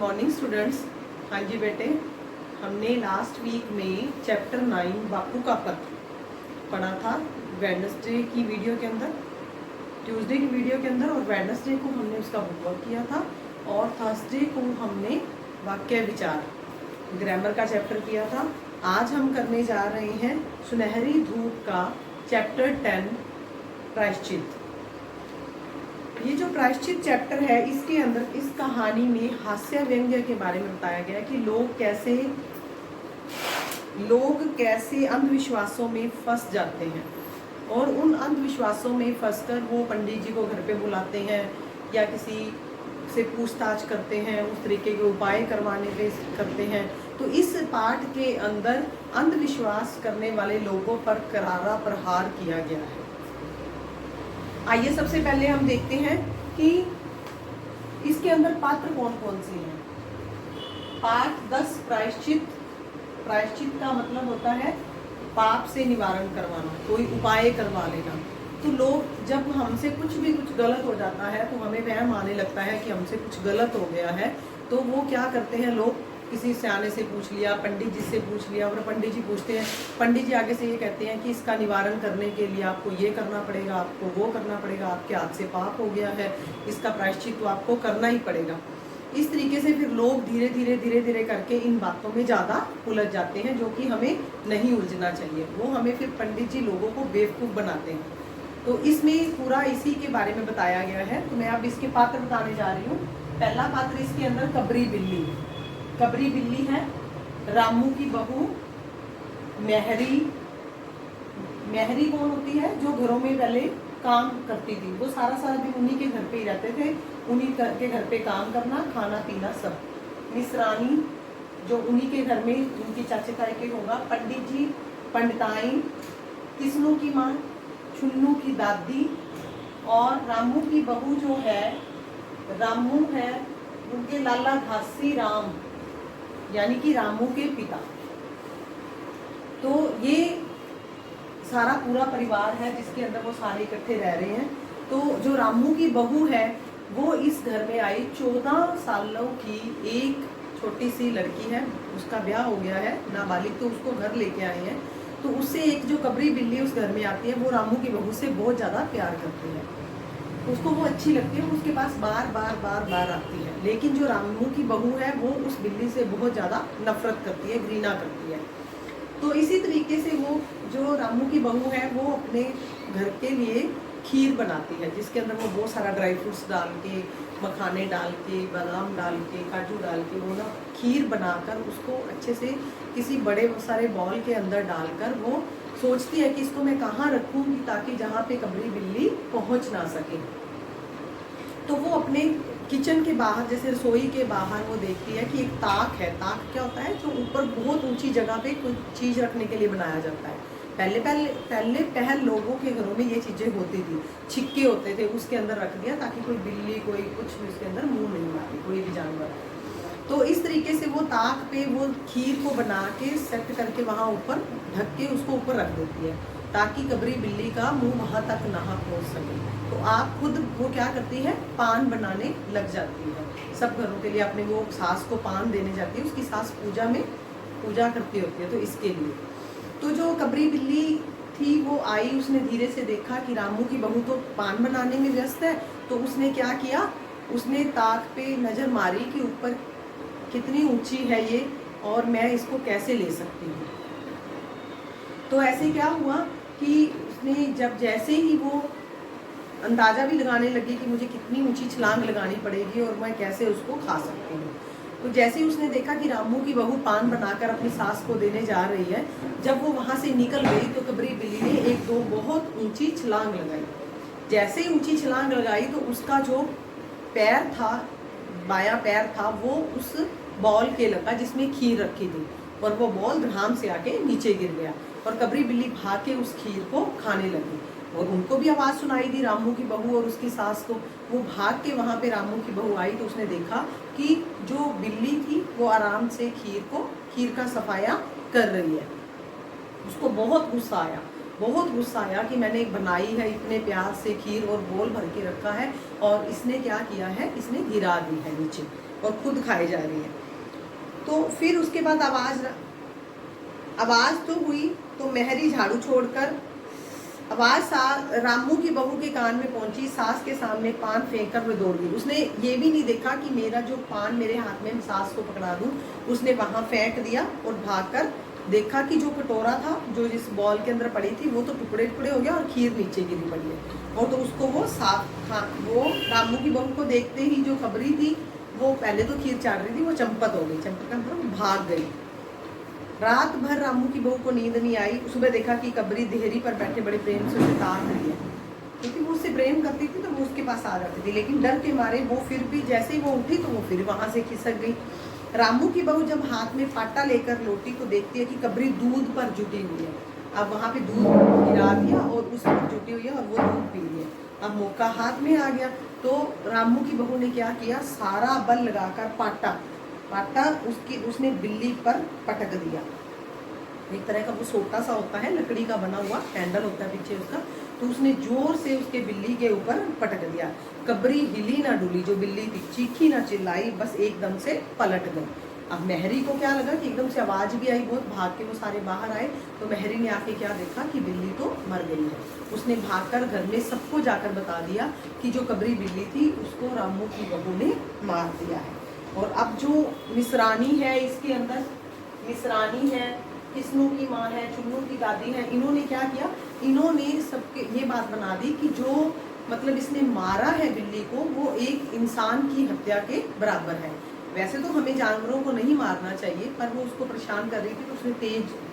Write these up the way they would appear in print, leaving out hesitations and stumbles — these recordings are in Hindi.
Morning students. हाँ जी बेटे, हमने लास्ट वीक में चैप्टर 9 बापू का पत्र पढ़ा था वेडनेसडे की वीडियो के अंदर, ट्यूसडे की वीडियो के अंदर, और वेडनेसडे को हमने उसका बुकवर्क किया था और थर्सडे को हमने वाक्य विचार ग्रामर का चैप्टर किया था। आज हम करने जा रहे हैं सुनहरी धूप का चैप्टर 10 प्रायश्चित। ये जो प्रायश्चित चैप्टर है इसके अंदर इस कहानी में हास्य व्यंग्य के बारे में बताया गया कि लोग कैसे अंधविश्वासों में फंस जाते हैं और उन अंधविश्वासों में फंसकर वो पंडित जी को घर पे बुलाते हैं या किसी से पूछताछ करते हैं, उस तरीके के उपाय करवाने पे करते हैं। तो इस पाठ के अंदर अंधविश्वास करने वाले लोगों पर करारा प्रहार किया गया है। आइए सबसे पहले हम देखते हैं कि इसके अंदर पात्र कौन कौन से हैं। पाठ 10 प्रायश्चित। प्रायश्चित का मतलब होता है पाप से निवारण करवाना, कोई उपाय करवा लेना। तो लोग जब हमसे कुछ गलत हो जाता है तो हमें वहम आने लगता है कि हमसे कुछ गलत हो गया है, तो वो क्या करते हैं, लोग किसी सियाने से पूछ लिया, पंडित जी से पूछ लिया, और पंडित जी पूछते हैं, पंडित जी आगे से ये कहते हैं कि इसका निवारण करने के लिए आपको ये करना पड़ेगा, आपको वो करना पड़ेगा, आपके हाथ से पाप हो गया है, इसका प्रायश्चित तो आपको करना ही पड़ेगा। इस तरीके से फिर लोग धीरे धीरे करके इन बातों में ज़्यादा उलझ जाते हैं, जो कि हमें नहीं उलझना चाहिए। वो हमें फिर पंडित जी लोगों को बेवकूफ़ बनाते हैं। तो इसमें पूरा इसी के बारे में बताया गया है। तो मैं अब इसके पात्र बताने जा रही हूँ। पहला पात्र इसके अंदर कबरी बिल्ली। कबरी बिल्ली है रामू की बहू मेहरी। मेहरी कौन होती है? जो घरों में पहले काम करती थी, वो सारा दिन उन्हीं के घर पे ही रहते थे, उन्हीं के घर पे काम करना, खाना पीना सब। मिसरानी जो उन्हीं के घर में उनकी चाचे ताई के होगा। पंडित जी पंडिताइन, किस्नू की माँ, छुन्नू की दादी, और रामू की बहू जो है, रामू है उनके लाला घासी राम, यानी कि रामू के पिता। तो ये सारा पूरा परिवार है जिसके अंदर वो सारे इकट्ठे रह रहे हैं। तो जो रामू की बहू है वो इस घर में आई, 14 सालों की एक छोटी सी लड़की है, उसका ब्याह हो गया है, नाबालिग, तो उसको घर लेके आए हैं। तो उससे एक जो कबरी बिल्ली उस घर में आती है, वो रामू की बहू से बहुत ज़्यादा प्यार करती है, उसको वो अच्छी लगती है, उसके पास बार आती है। लेकिन जो रामू की बहू है वो उस बिल्ली से बहुत ज़्यादा नफरत करती है, घृणा करती है। तो इसी तरीके से वो जो रामू की बहू है वो अपने घर के लिए खीर बनाती है, जिसके अंदर वो बहुत सारा ड्राई फ्रूट्स डाल के, मखाने डाल के, बादाम डाल के, काजू डाल के, वो ना खीर बनाकर उसको अच्छे से किसी बड़े सारे बॉल के अंदर डालकर वो सोचती है कि इसको मैं कहाँ रखूँगी ताकि जहाँ पे कबरी बिल्ली पहुँच ना सके। तो वो अपने किचन के बाहर, जैसे रसोई के बाहर, वो देखती है कि एक ताक है। ताक क्या होता है? जो ऊपर बहुत ऊंची जगह पे कोई चीज़ रखने के लिए बनाया जाता है। पहले लोगों के घरों में ये चीज़ें होती थी, छिक्के होते थे, उसके अंदर रख दिया ताकि कोई बिल्ली, कोई कुछ भी उसके अंदर मुँह नहीं मारे, कोई भी जानवर। तो इस तरीके से वो ताक पे वो खीर को बना के सेट करके वहाँ ऊपर ढक के उसको ऊपर रख देती है ताकि कबरी बिल्ली का मुंह वहाँ तक ना पहुँच सके। तो आप खुद वो क्या करती है, पान बनाने लग जाती है। सब घरों के लिए अपने वो सास को पान देने जाती है, उसकी सास पूजा करती होती है, तो इसके लिए। तो जो कबरी बिल्ली थी वो आई, उसने धीरे से देखा कि रामू की बहू तो पान बनाने में व्यस्त है, तो उसने क्या किया, उसने ताक पे नज़र मारी कि ऊपर कितनी ऊंची है ये और मैं इसको कैसे ले सकती हूँ। तो ऐसे क्या हुआ कि उसने जब जैसे ही वो अंदाज़ा भी लगाने लगी कि मुझे कितनी ऊंची छलांग लगानी पड़ेगी और मैं कैसे उसको खा सकती हूँ, तो जैसे ही उसने देखा कि रामू की बहू पान बनाकर अपनी सास को देने जा रही है, जब वो वहाँ से निकल गई तो कबरी बिल्ली ने एक दो बहुत ऊंची छलांग लगाई। जैसे ही ऊंची छलांग लगाई तो उसका जो पैर था, बायां पैर था, वो उस बॉल के लगा जिसमें खीर रखी थी, और वो बॉल धड़ाम से आके नीचे गिर गया और कबरी बिल्ली भाग के उस खीर को खाने लगी। और उनको भी आवाज़ सुनाई दी, रामू की बहू और उसकी सास को। वो भाग के वहाँ पे रामू की बहू आई तो उसने देखा कि जो बिल्ली थी वो आराम से खीर का सफाया कर रही है। उसको बहुत गुस्सा आया, बहुत गुस्सा आया कि मैंने बनाई है इतने प्यार से खीर और बोल भर के रखा है और इसने क्या किया है, इसने गिरा दी है नीचे और खुद खाई जा रही है। तो फिर उसके बाद आवाज़ तो हुई, तो मेहरी झाड़ू छोड़कर आवाज़ रामू की बहू के कान में पहुंची। सास के सामने पान फेंक कर वो दौड़ गई। उसने ये भी नहीं देखा कि मेरा जो पान मेरे हाथ में सास को पकड़ा दूं, उसने वहां फेंक दिया और भागकर देखा कि जो कटोरा था जो जिस बॉल के अंदर पड़ी थी वो तो टुकड़े टुकड़े हो गया और खीर नीचे गिरी पड़ी है। और तो उसको वो वो रामू की बहू को देखते ही जो खबरी थी वो पहले तो खीर चाट रही थी, वो चंपत हो गई। चंपत का मतलब भाग गई। रात भर रामू की बहू को नींद नहीं आई। सुबह देखा कि कबरी देहरी पर बैठे बड़े प्रेम से उसे ताक रही है, क्योंकि वो उससे प्रेम करती थी तो वो उसके पास आ जाती थी, लेकिन डर के मारे वो फिर भी जैसे ही वो उठी तो वो फिर वहां से खिसक गई। रामू की बहू जब हाथ में पाटा लेकर लौटी तो देखती है कि कबरी दूध पर जुटी हुई है। अब वहां पे दूध गिरा दिया और उस पर जुटी हुई है और वो दूध पी रही है। अब मौका हाथ में आ गया तो रामू की बहू ने क्या किया, सारा बल लगाकर पाटा उसने बिल्ली पर पटक दिया। एक तरह का वो सोटा सा होता है, लकड़ी का बना हुआ हैंडल होता है पीछे उसका, तो उसने जोर से उसके बिल्ली के ऊपर पटक दिया। कबरी हिली ना डुली, जो बिल्ली थी चीखी ना चिल्लाई, बस एकदम से पलट गई। अब मेहरी को क्या लगा कि एकदम से आवाज़ भी आई बहुत, भाग के वो सारे बाहर आए। तो मेहरी ने आके क्या देखा कि बिल्ली तो मर गई है। उसने भागकर घर में सबको जाकर बता दिया कि जो कबरी बिल्ली थी उसको रामू की बहू ने मार दिया है। और अब जो मिसरानी है इसके अंदर, मिसरानी है, किस्नू की माँ है, चुन्नू की दादी है, इन्होंने क्या किया, इन्होंने सबके ये बात बना दी कि जो मतलब इसने मारा है बिल्ली को वो एक इंसान की हत्या के बराबर है। वैसे तो हमें जानवरों को नहीं मारना चाहिए, पर वो उसको परेशान कर रही थी तो उसने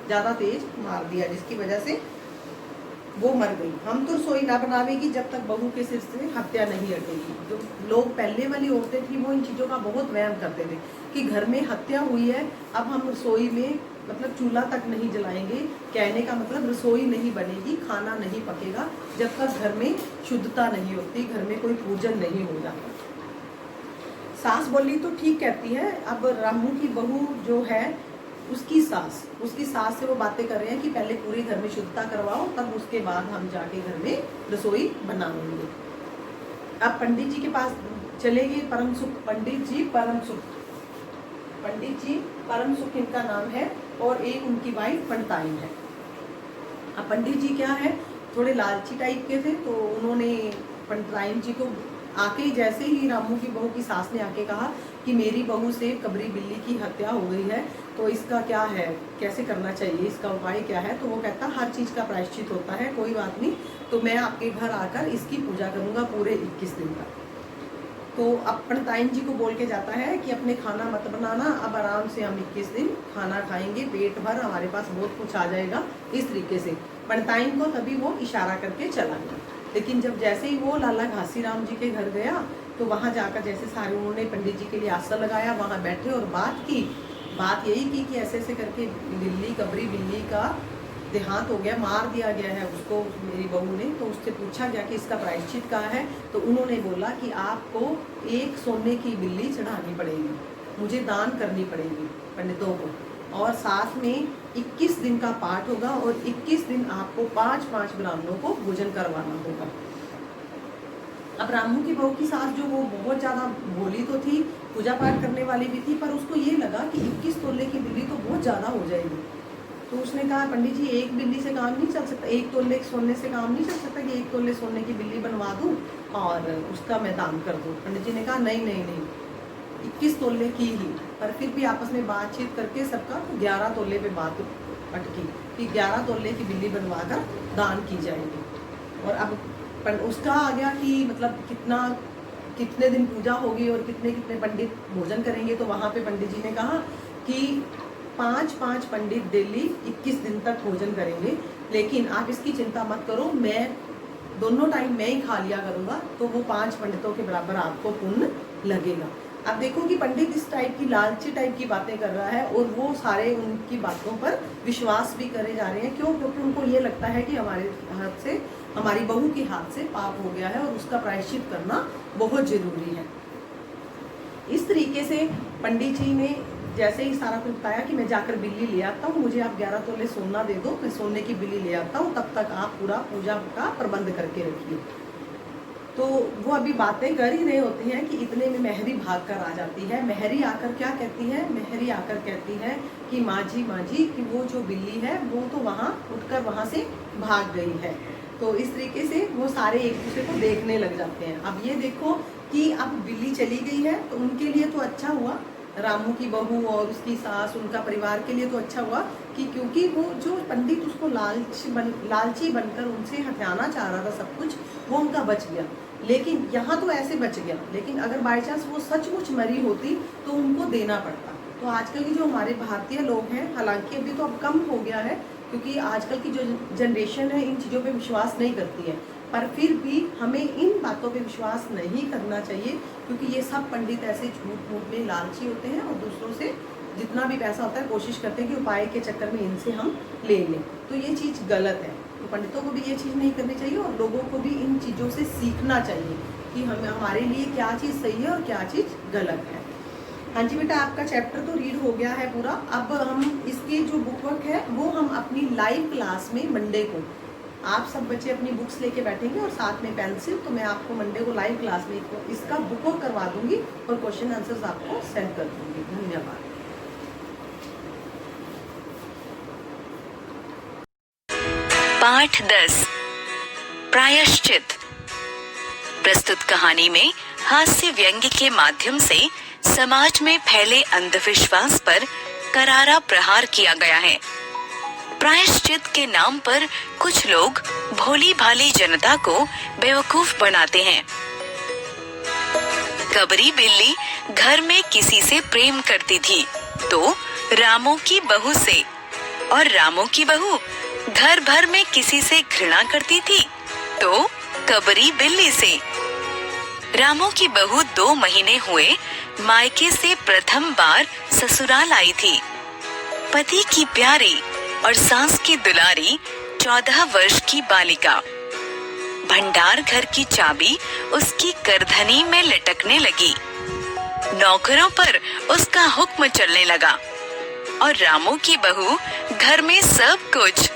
ज़्यादा तेज मार दिया, जिसकी वजह से वो मर गई। हम तो रसोई ना बनावेगी जब तक बहू के सिर से हत्या नहीं हटेगी। जो लोग पहले वाली औरतें थी वो इन चीज़ों का बहुत वहम करते थे कि घर में हत्या हुई है, अब हम रसोई में मतलब चूल्हा तक नहीं जलाएंगे। कहने का मतलब रसोई नहीं बनेगी, खाना नहीं पकेगा जब तक घर में शुद्धता नहीं होती, घर में कोई पूजन नहीं हो जाता। सास बोली तो ठीक कहती है। अब रामू की बहू जो है उसकी सास से वो बातें कर रहे हैं कि पहले पूरे घर में शुद्धता करवाओ, तब उसके बाद हम जाके घर में रसोई बनाएंगे। अब पंडित जी के पास चले गए, परम सुख पंडित जी परम सुख इनका नाम है और एक उनकी वाइफ पंडिताइन है। अब पंडित जी क्या है, थोड़े लालची टाइप के थे, तो उन्होंने पंडिताइन जी को आके, जैसे ही रामू की बहू की सास ने आके कहा कि मेरी बहू से कबरी बिल्ली की हत्या हो गई है, तो इसका क्या है, कैसे करना चाहिए, इसका उपाय क्या है। तो वो कहता हर चीज़ का प्रायश्चित होता है, कोई बात नहीं, तो मैं आपके घर आकर इसकी पूजा करूँगा पूरे 21 दिन तक। तो अब पंडिताइन जी को बोल के जाता है कि अपने खाना मत बनाना, अब आराम से हम 21 दिन खाना खाएंगे, पेट भर, हमारे पास बहुत कुछ आ जाएगा। इस तरीके से पंडिताइन को तभी वो इशारा करके चला गया। लेकिन जब जैसे ही वो लाला घासीराम जी के घर गया तो वहाँ जाकर जैसे सारे उन्होंने पंडित जी के लिए आसन लगाया, वहाँ बैठे और बात यही की कि ऐसे ऐसे करके कबरी बिल्ली का देहांत हो गया, मार दिया गया है उसको मेरी बहू ने। तो उससे पूछा गया कि इसका प्रायश्चित कहाँ है, तो उन्होंने बोला कि आपको एक सोने की बिल्ली चढ़ानी पड़ेगी, मुझे दान करनी पड़ेगी पंडितों को, और साथ में 21 दिन का पाठ होगा और 21 दिन आपको 5-5 ब्राह्मणों को भोजन करवाना होगा। अब रामू की बहू की सास जो वो बहुत ज़्यादा भोली तो थी, पूजा पाठ करने वाली भी थी, पर उसको ये लगा कि 21 तोले की बिल्ली तो बहुत ज़्यादा हो जाएगी। तो उसने कहा पंडित जी एक बिल्ली से काम नहीं चल सकता, 1 तोले सोने से काम नहीं चल सकता कि 1 तोले सोने की बिल्ली बनवा दूँ और उसका मैं दान कर दूँ। पंडित जी ने कहा नहीं 21 तोले की ही, पर फिर भी आपस में बातचीत करके सबका 11 तोले पे बात अटकी कि 11 तोले की बिल्ली बनवा कर दान की जाएगी। और अब उसका आ गया कि मतलब कितने दिन पूजा होगी और कितने पंडित भोजन करेंगे। तो वहाँ पे पंडित जी ने कहा कि 5-5 पंडित डेली 21 दिन तक भोजन करेंगे, लेकिन आप इसकी चिंता मत करो, मैं दोनों टाइम मैं ही खा लिया करूँगा, तो वो 5 पंडितों के बराबर आपको पुण्य लगेगा। अब देखो कि पंडित इस टाइप की लालची टाइप की बातें कर रहा है और वो सारे उनकी बातों पर विश्वास भी करे जा रहे हैं। क्यों? क्योंकि उनको ये लगता है कि हमारे हाथ से, हमारी बहू के हाथ से पाप हो गया है और उसका प्रायश्चित करना बहुत जरूरी है। इस तरीके से पंडित जी ने जैसे ही सारा कुछ बताया कि मैं जाकर बिल्ली ले आता हूँ, मुझे आप 11 तोले सोना दे दो, मैं सोने की बिल्ली ले आता हूँ, तब तक आप पूरा पूजा का प्रबंध करके रखिए। तो वो अभी बातें कर ही रहे होते हैं कि इतने में मेहरी भाग कर आ जाती है। मेहरी आकर क्या कहती है, मेहरी आकर कहती है कि माँ जी कि वो जो बिल्ली है वो तो वहाँ उठकर वहाँ से भाग गई है। तो इस तरीके से वो सारे एक दूसरे को देखने लग जाते हैं। अब ये देखो कि अब बिल्ली चली गई है तो उनके लिए तो अच्छा हुआ, रामू की बहू और उसकी सास, उनका परिवार के लिए तो अच्छा हुआ कि क्योंकि वो जो पंडित उसको लालची बनकर उनसे हथियाना चाह रहा था सब कुछ, वो उनका बच गया। लेकिन यहाँ तो ऐसे बच गया, लेकिन अगर बाई चांस वो सचमुच मरी होती तो उनको देना पड़ता। तो आजकल की जो हमारे भारतीय लोग हैं, हालांकि अभी तो अब कम हो गया है क्योंकि आजकल की जो जनरेशन है इन चीज़ों पे विश्वास नहीं करती है, पर फिर भी हमें इन बातों पे विश्वास नहीं करना चाहिए क्योंकि ये सब पंडित ऐसे झूठ मूठ में लालची होते हैं और दूसरों से जितना भी पैसा होता है कोशिश करते हैं कि उपाय के चक्कर में इनसे हम ले लें। तो ये चीज़ गलत है। तो पंडितों को भी ये चीज़ नहीं करनी चाहिए और लोगों को भी इन चीज़ों से सीखना चाहिए कि हमारे लिए क्या चीज़ सही है और क्या चीज़ गलत है। हाँ जी बेटा, आपका चैप्टर तो रीड हो गया है पूरा। अब हम इसकी जो बुक वर्क है वो हम अपनी लाइव क्लास में मंडे को, आप सब बच्चे अपनी बुक्स लेके बैठेंगे और साथ में पेंसिल, तो मैं आपको मंडे को लाइव क्लास में इसका बुक वर्क करवा दूंगी और क्वेश्चन आंसर्स आपको सेंड कर दूंगी। धन्यवाद। पाठ 10 प्रायश्चित। प्रस्तुत कहानी में हास्य व्यंग्य के माध्यम से समाज में फैले अंधविश्वास पर करारा प्रहार किया गया है। प्रायश्चित के नाम पर कुछ लोग भोली भाली जनता को बेवकूफ बनाते हैं। कबरी बिल्ली घर में किसी से प्रेम करती थी तो रामू की बहू से, और रामू की बहू घर भर में किसी से घृणा करती थी तो कबरी बिल्ली से। रामू की बहू 2 महीने हुए मायके से प्रथम बार ससुराल आई थी। पति की प्यारी और सास की दुलारी 14 वर्ष की बालिका। भंडार घर की चाबी उसकी करधनी में लटकने लगी। नौकरों पर उसका हुक्म चलने लगा और रामू की बहू घर में सब कुछ।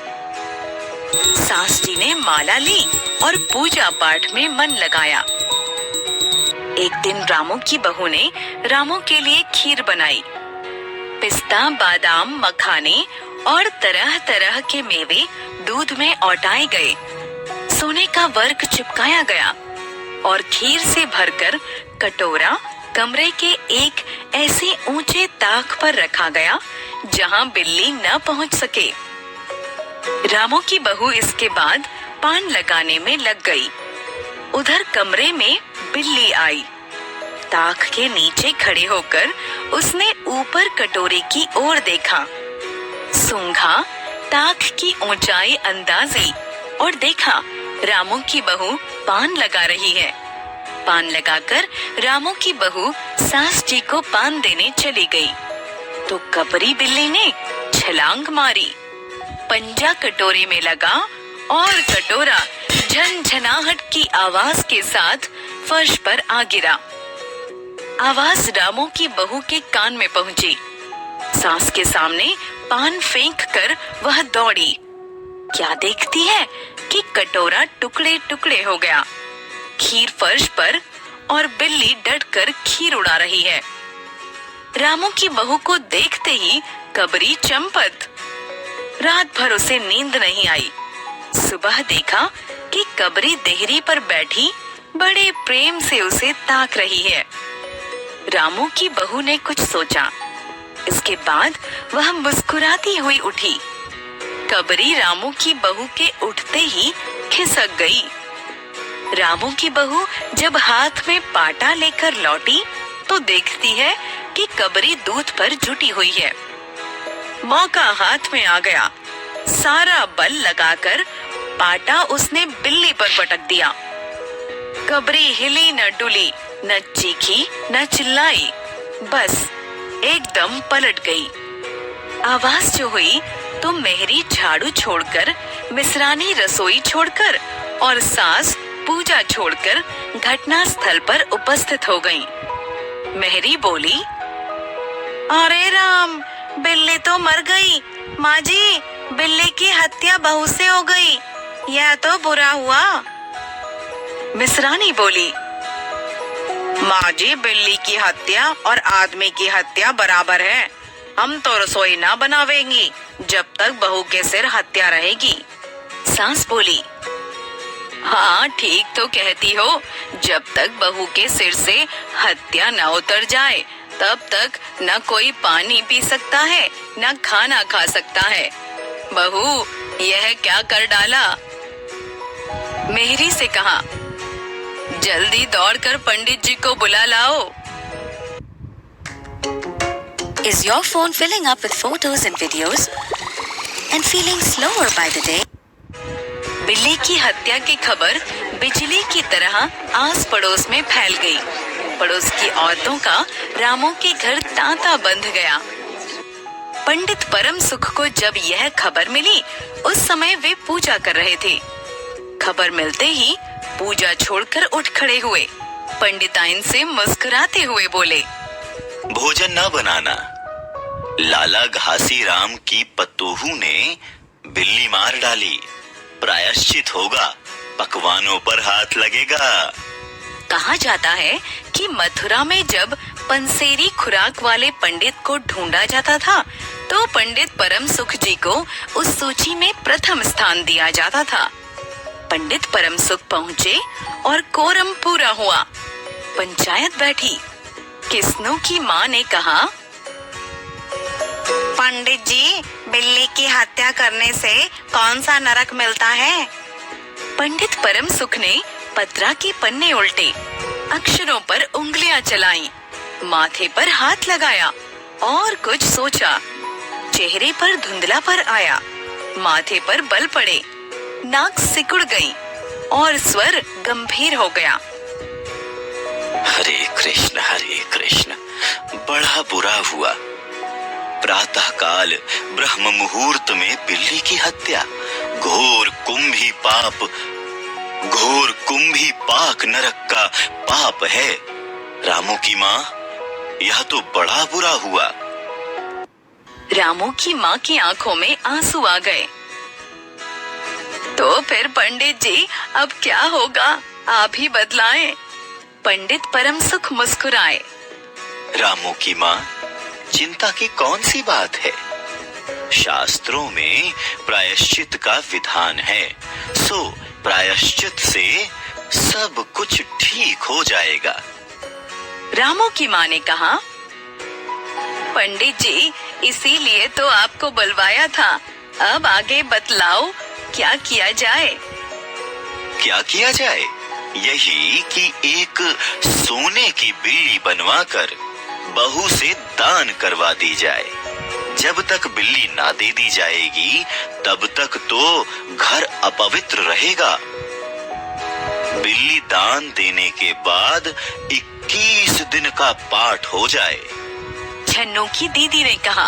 सास जी ने माला ली और पूजा पाठ में मन लगाया। एक दिन रामू की बहू ने रामू के लिए खीर बनाई। पिस्ता, बादाम, मखाने और तरह तरह के मेवे दूध में औटाए गए। सोने का वर्क चिपकाया गया और खीर से भरकर कटोरा कमरे के एक ऐसे ऊंचे ताक पर रखा गया जहां बिल्ली न पहुंच सके। रामू की बहू इसके बाद पान लगाने में लग गई। उधर कमरे में बिल्ली आई। ताक के नीचे खड़े होकर उसने ऊपर कटोरे की ओर देखा, सूंघा ताक की ऊंचाई अंदाजी और देखा रामू की बहू पान लगा रही है। पान लगाकर रामू की बहू सास जी को पान देने चली गई तो कबरी बिल्ली ने छलांग मारी। पंजा कटोरे में लगा और कटोरा झनझनाहट की आवाज के साथ फर्श पर आ गिरा। आवाज रामू की बहू के कान में पहुंची। सास के सामने पान फेंक कर वह दौड़ी। क्या देखती है कि कटोरा टुकड़े टुकड़े हो गया, खीर फर्श पर और बिल्ली डटकर खीर उड़ा रही है। रामू की बहू को देखते ही कबरी चंपत। रात भर उसे नींद नहीं आई। सुबह देखा कि कबरी देहरी पर बैठी बड़े प्रेम से उसे ताक रही है। रामू की बहू ने कुछ सोचा। इसके बाद वह मुस्कुराती हुई उठी। कबरी रामू की बहू के उठते ही खिसक गई। रामू की बहू जब हाथ में पाटा लेकर लौटी तो देखती है कि कबरी दूध पर जुटी हुई है। मौका हाथ में आ गया। सारा बल लगाकर पाटा उसने बिल्ली पर पटक दिया। कबरी हिली न डुली, न चीखी न चिल्लाई, बस एकदम पलट गई। आवाज जो हुई तो मेहरी झाड़ू छोड़कर, मिसरानी रसोई छोड़कर और सास पूजा छोड़कर घटना स्थल पर उपस्थित हो गईं। मेहरी बोली, अरे राम, बिल्ली तो मर गई। माँ जी, बिल्ली की हत्या बहू से हो गई। यह तो बुरा हुआ। मिसरानी बोली, माँ जी, बिल्ली की हत्या और आदमी की हत्या बराबर है। हम तो रसोई ना बनावेंगी जब तक बहू के सिर हत्या रहेगी। सास बोली, हाँ ठीक तो कहती हो। जब तक बहू के सिर से हत्या न उतर जाए तब तक न कोई पानी पी सकता है न खाना खा सकता है। बहू, यह क्या कर डाला? मेहरी से कहा, जल्दी दौड़कर पंडित जी को बुला लाओ। Is your phone filling up with photos and videos and feeling slower by the day? बिल्ली की हत्या की खबर बिजली की तरह आस पड़ोस में फैल गई। पड़ोस की औरतों का रामू के घर तांता बंध गया। पंडित परम सुख को जब यह खबर मिली, उस समय वे पूजा कर रहे थे। खबर मिलते ही पूजा छोड़कर उठ खड़े हुए। पंडिताइन से मुस्कुराते हुए बोले, भोजन न बनाना। लाला घासी राम की पतोहू ने बिल्ली मार डाली। प्रायश्चित होगा, पकवानों पर हाथ लगेगा। कहा जाता है कि मथुरा में जब पंसेरी खुराक वाले पंडित को ढूंढा जाता था तो पंडित परम सुख जी को उस सूची में प्रथम स्थान दिया जाता था। पंडित परम सुख पहुँचे और कोरम पूरा हुआ। पंचायत बैठी। किस्नों की माँ ने कहा, पंडित जी, बिल्ली की हत्या करने से कौन सा नरक मिलता है? पंडित परम सुख ने पत्रा के पन्ने उल्टे, अक्षरों पर उंगलियां चलाई, माथे पर हाथ लगाया और कुछ सोचा। चेहरे पर धुंधलापन आया, माथे पर बल पड़े, नाक सिकुड़ गई और स्वर गंभीर हो गया। हरे कृष्ण, बड़ा बुरा हुआ। प्रातः काल ब्रह्म मुहूर्त में बिल्ली की हत्या घोर कुंभी पाक नरक का पाप है। रामू की माँ, यह तो बड़ा बुरा हुआ। रामू की माँ की आंखों में आंसू आ गए। तो फिर पंडित जी, अब क्या होगा? आप ही बतलाएं। पंडित परम सुख मुस्कुराए। रामू की माँ, चिंता की कौन सी बात है? शास्त्रों में प्रायश्चित का विधान है, सो प्रायश्चित से सब कुछ ठीक हो जाएगा। रामू की माँ ने कहा, पंडित जी, इसीलिए तो आपको बुलवाया था। अब आगे बतलाओ, क्या किया जाए? क्या किया जाए? यही कि एक सोने की बिल्ली बनवाकर बहू से दान करवा दी जाए। जब तक बिल्ली ना दे दी जाएगी तब तक तो घर अपवित्र रहेगा। बिल्ली दान देने के बाद 21 दिन का पाठ हो जाए। छन्नू की दीदी ने कहा,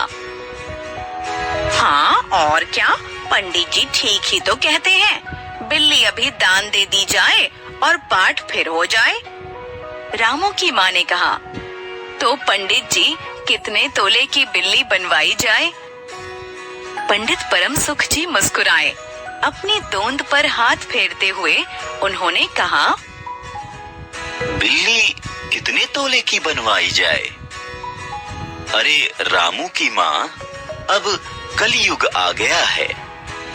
हाँ और क्या, पंडित जी ठीक ही तो कहते हैं। बिल्ली अभी दान दे दी जाए और पाठ फिर हो जाए। रामू की माँ ने कहा, तो पंडित जी, कितने तोले की बिल्ली बनवाई जाए? पंडित परम सुख जी मुस्कुराए। अपनी तोंद पर हाथ फेरते हुए उन्होंने कहा, बिल्ली कितने तोले की बनवाई जाए? अरे रामू की माँ, अब कलयुग आ गया है।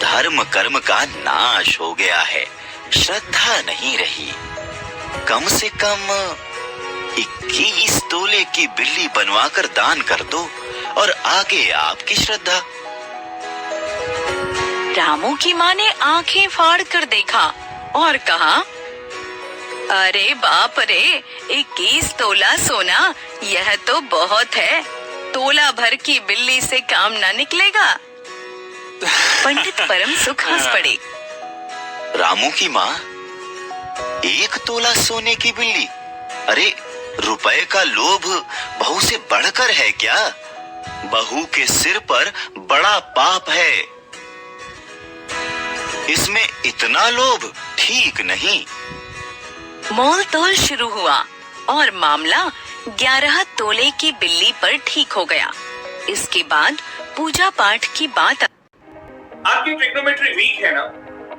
धर्म कर्म का नाश हो गया है, श्रद्धा नहीं रही। कम से कम 21 तोले की बिल्ली बनवाकर दान कर दो और आगे आपकी श्रद्धा। रामू की माँ ने आंखें फाड़ कर देखा और कहा, अरे बाप रे, 21 तोला सोना, यह तो बहुत है। तोला भर की बिल्ली से काम ना निकलेगा। पंडित परम सुख हंस पड़े। रामू की माँ, 1 तोला सोने की बिल्ली? अरे रुपए का लोभ बहू से बढ़कर है क्या? बहू के सिर पर बड़ा पाप है। इसमें इतना लोभ ठीक नहीं। मोल तोल शुरू हुआ और मामला 11 तोले की बिल्ली पर ठीक हो गया। इसके बाद पूजा पाठ की बात आपकी ट्रिग्नोमेट्री वीक है ना,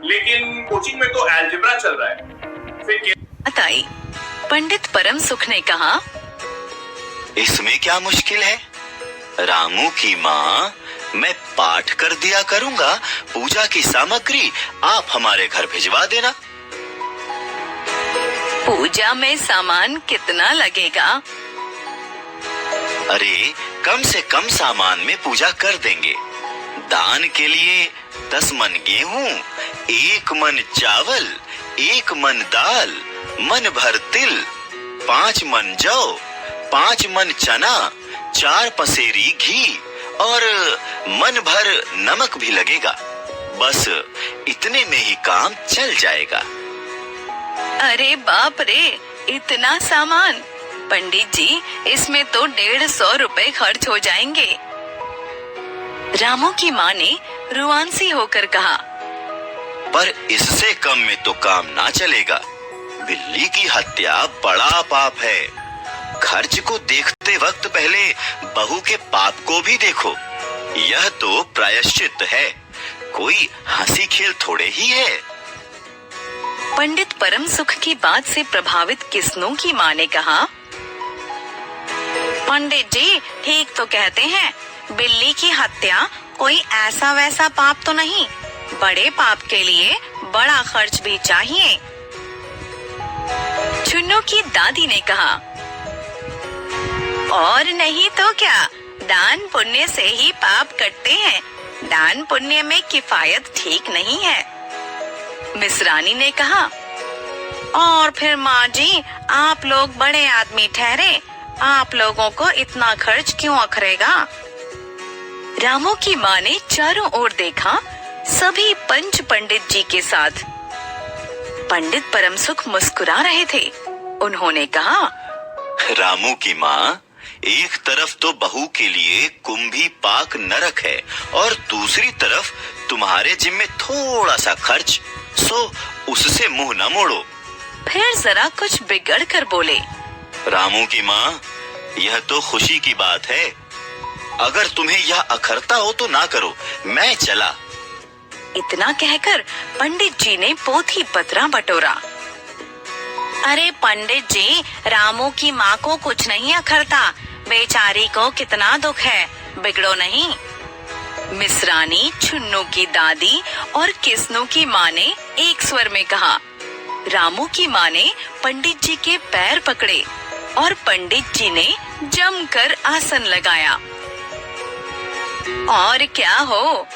लेकिन कोचिंग में तो अलजेब्रा चल रहा है, फिर क्या? आई। पंडित परम सुख ने कहा, इसमें क्या मुश्किल है? रामू की माँ, मैं पाठ कर दिया करूंगा, पूजा की सामग्री आप हमारे घर भिजवा देना। पूजा में सामान कितना लगेगा? अरे कम से कम सामान में पूजा कर देंगे। दान के लिए 10 मन गेहूं, 1 मन चावल, 1 मन दाल, मन भर तिल, 5 मन जौ, 5 मन चना, 4 पसेरी घी और मन भर नमक भी लगेगा। बस इतने में ही काम चल जाएगा। अरे बाप रे, इतना सामान! पंडित जी, इसमें तो 150 रुपए खर्च हो जाएंगे। रामू की माँ ने रुआंसी होकर कहा, पर इससे कम में तो काम ना चलेगा। बिल्ली की हत्या बड़ा पाप है। खर्च को देखते वक्त पहले बहू के पाप को भी देखो। यह तो प्रायश्चित है, कोई हंसी खेल थोड़े ही है। पंडित परम सुख की बात से प्रभावित किस्नों की माँ ने कहा, पंडित जी ठीक तो कहते हैं, बिल्ली की हत्या कोई ऐसा वैसा पाप तो नहीं। बड़े पाप के लिए बड़ा खर्च भी चाहिए। चुन्नू की दादी ने कहा, और नहीं तो क्या, दान पुण्य से ही पाप कटते हैं। दान पुण्य में किफायत ठीक नहीं है। मिसरानी ने कहा, और फिर माँ जी, आप लोग बड़े आदमी ठहरे, आप लोगों को इतना खर्च क्यों अखरेगा? रामू की माँ ने चारों ओर देखा, सभी पंच पंडित जी के साथ। पंडित परमसुख मुस्कुरा रहे थे। उन्होंने कहा, रामू की माँ, एक तरफ तो बहू के लिए कुंभी पाक नरक है और दूसरी तरफ तुम्हारे जिम्मे थोड़ा सा खर्च, सो उससे मुंह न मोड़ो। फिर जरा कुछ बिगड़ कर बोले, रामू की माँ, यह तो खुशी की बात है। अगर तुम्हें यह अखरता हो तो ना करो, मैं चला। इतना कहकर पंडित जी ने पोथी पत्रा बटोरा। अरे पंडित जी, रामू की माँ को कुछ नहीं अखरता, बेचारी को कितना दुख है, बिगड़ो नहीं। मिसरानी, छुन्नू की दादी और किस्नू की माँ ने एक स्वर में कहा। रामू की माँ ने पंडित जी के पैर पकड़े और पंडित जी ने जमकर आसन लगाया। और क्या हो,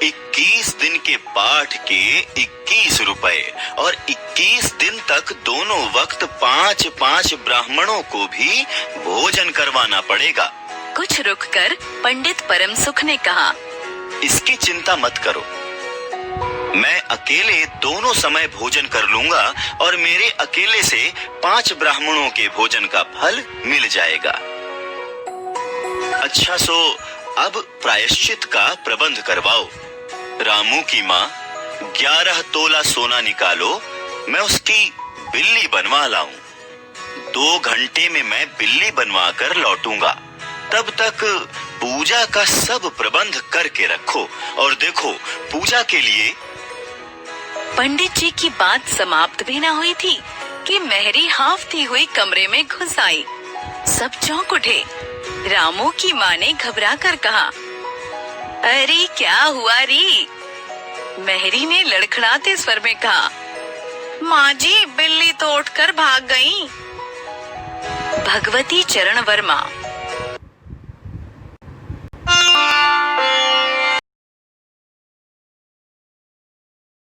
21 दिन के पाठ के 21 रुपए और 21 दिन तक दोनों वक्त 5-5 ब्राह्मणों को भी भोजन करवाना पड़ेगा। कुछ रुककर पंडित परम सुख ने कहा, इसकी चिंता मत करो, मैं अकेले दोनों समय भोजन कर लूंगा और मेरे अकेले से 5 ब्राह्मणों के भोजन का फल मिल जाएगा। अच्छा, सो अब प्रायश्चित का प्रबंध करवाओ। रामू की माँ, 11 तोला सोना निकालो, मैं उसकी बिल्ली बनवा लाऊं। 2 घंटे में मैं बिल्ली बनवा कर लौटूंगा। तब तक पूजा का सब प्रबंध करके रखो और देखो, पूजा के लिए। पंडित जी की बात समाप्त भी न हुई थी कि मेहरी हाफती हुई कमरे में घुस आई। सब चौंक उठे। रामू की माँ ने घबरा कर कहा, अरे क्या हुआ री? मेहरी ने लड़खड़ाते स्वर में कहा, माँ जी, बिल्ली तो उठकर भाग गई। भगवती चरण वर्मा।